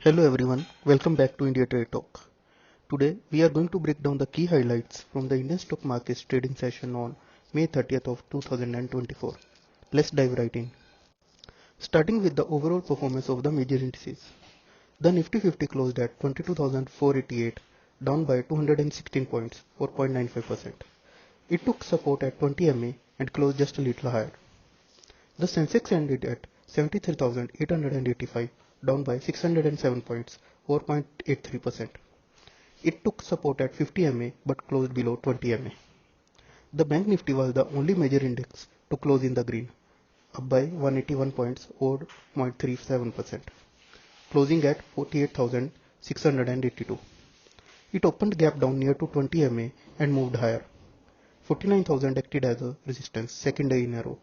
Hello everyone, welcome back to India Trade Talk. Today we are going to break down the key highlights from the Indian stock market's trading session on May 30th of 2024. Let's dive right in. Starting with the overall performance of the major indices. The Nifty 50 closed at 22,488, down by 216 points, 4.95%. It took support at 20 MA and closed just a little higher. The Sensex ended at 73,885, down by 607 points, 4.83%. It took support at 50 MA but closed below 20 MA. The Bank Nifty was the only major index to close in the green, up by 181 points or 0.37%, closing at 48,682. It opened gap down near to 20 MA and moved higher. 49,000 acted as a resistance second day in a row.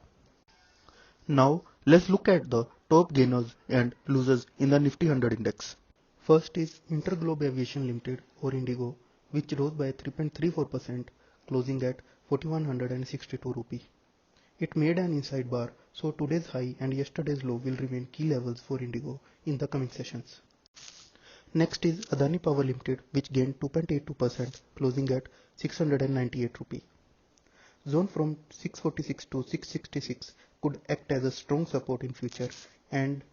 Now let's look at the top gainers and losers in the Nifty 100 index. First is Interglobe Aviation Limited or Indigo, which rose by 3.34%, closing at 4162 rupee. It made an inside bar, so today's high and yesterday's low will remain key levels for Indigo in the coming sessions. Next is Adani Power Limited, which gained 2.82%, closing at 698 rupee. Zone from 646 to 666 could act as a strong support in future and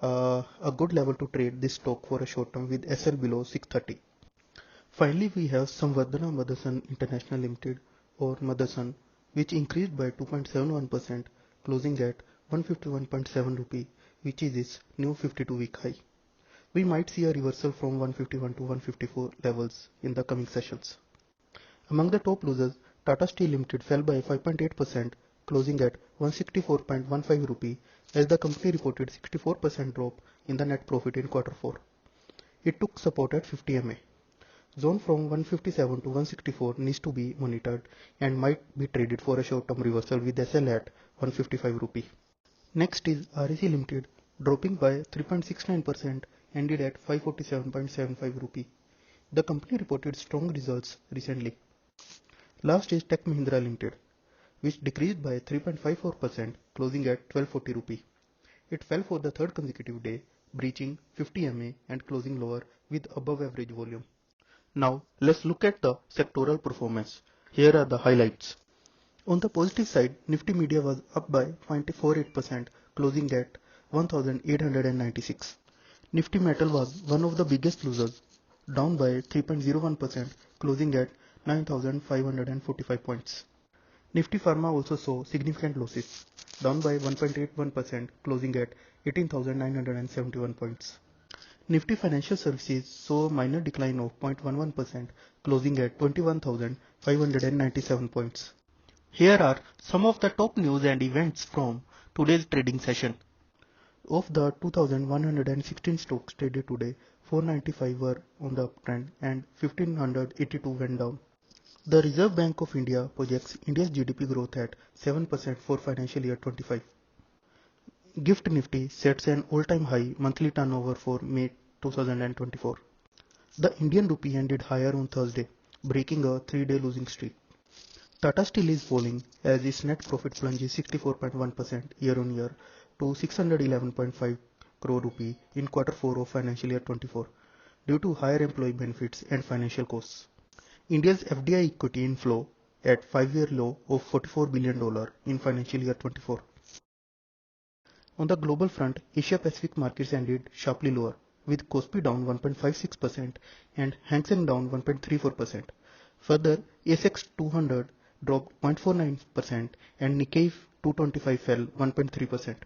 a good level to trade this stock for a short term with SL below 630. Finally, we have Samvardhana Motherson International Limited or Motherson, which increased by 2.71%, closing at 151.7 rupee, which is its new 52-week high. We might see a reversal from 151 to 154 levels in the coming sessions. Among the top losers, Tata Steel Limited fell by 5.8%, closing at 164.15 rupee as the company reported 64% drop in the net profit in Q4. It took support at 50 MA. Zone from 157 to 164 needs to be monitored and might be traded for a short-term reversal with SL at 155 rupee. Next is REC Limited, dropping by 3.69%, ended at 547.75 rupee. The company reported strong results recently. Last is Tech Mahindra Limited, which decreased by 3.54%, closing at 1240 rupee. It fell for the third consecutive day, breaching 50 MA and closing lower with above average volume. Now let's look at the sectoral performance. Here are the highlights. On the positive side, Nifty Media was up by 0.48%, closing at 1896. Nifty Metal was one of the biggest losers, down by 3.01%, closing at 9545 points. Nifty Pharma also saw significant losses, down by 1.81%, closing at 18,971 points. Nifty Financial Services saw a minor decline of 0.11%, closing at 21,597 points. Here are some of the top news and events from today's trading session. Of the 2,116 stocks traded today, 495 were on the uptrend and 1,582 went down. The Reserve Bank of India projects India's GDP growth at 7% for financial year 25. Gift Nifty sets an all-time high monthly turnover for May 2024. The Indian rupee ended higher on Thursday, breaking a 3-day losing streak. Tata Steel is falling as its net profit plunges 64.1% year-on-year to 611.5 crore rupee in Q4 of financial year 24 due to higher employee benefits and financial costs. India's FDI equity inflow at 5-year low of $44 billion in financial year 24. On the global front, Asia Pacific markets ended sharply lower, with Kospi down 1.56% and Hang Seng down 1.34%. Further, ASX 200 dropped 0.49% and Nikkei 225 fell 1.3%.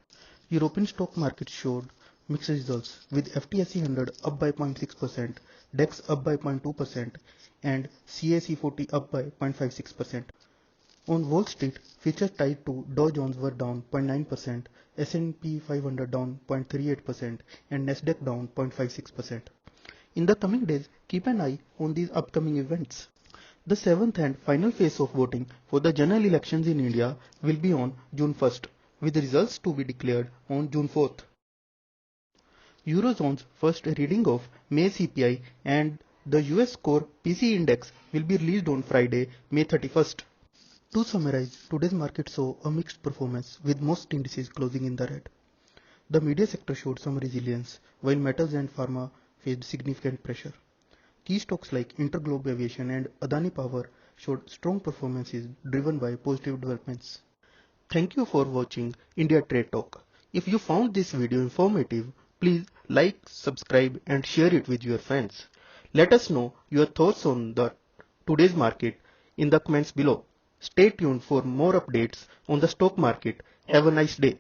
European stock markets showed mixed results, with FTSE 100 up by 0.6%, DAX up by 0.2%, and CAC 40 up by 0.56%. On Wall Street, futures tied to Dow Jones were down 0.9%, S&P 500 down 0.38%, and Nasdaq down 0.56%. In the coming days, keep an eye on these upcoming events. The seventh and final phase of voting for the general elections in India will be on June 1st, with results to be declared on June 4th. Eurozone's first reading of May CPI and the US core PCE index will be released on Friday, May 31st. To summarize, today's market saw a mixed performance with most indices closing in the red. The media sector showed some resilience, while metals and pharma faced significant pressure. Key stocks like Interglobe Aviation and Adani Power showed strong performances driven by positive developments. Thank you for watching India Trade Talk. If you found this video informative, please like, subscribe and share it with your friends. Let us know your thoughts on the today's market in the comments below. Stay tuned for more updates on the stock market. Have a nice day.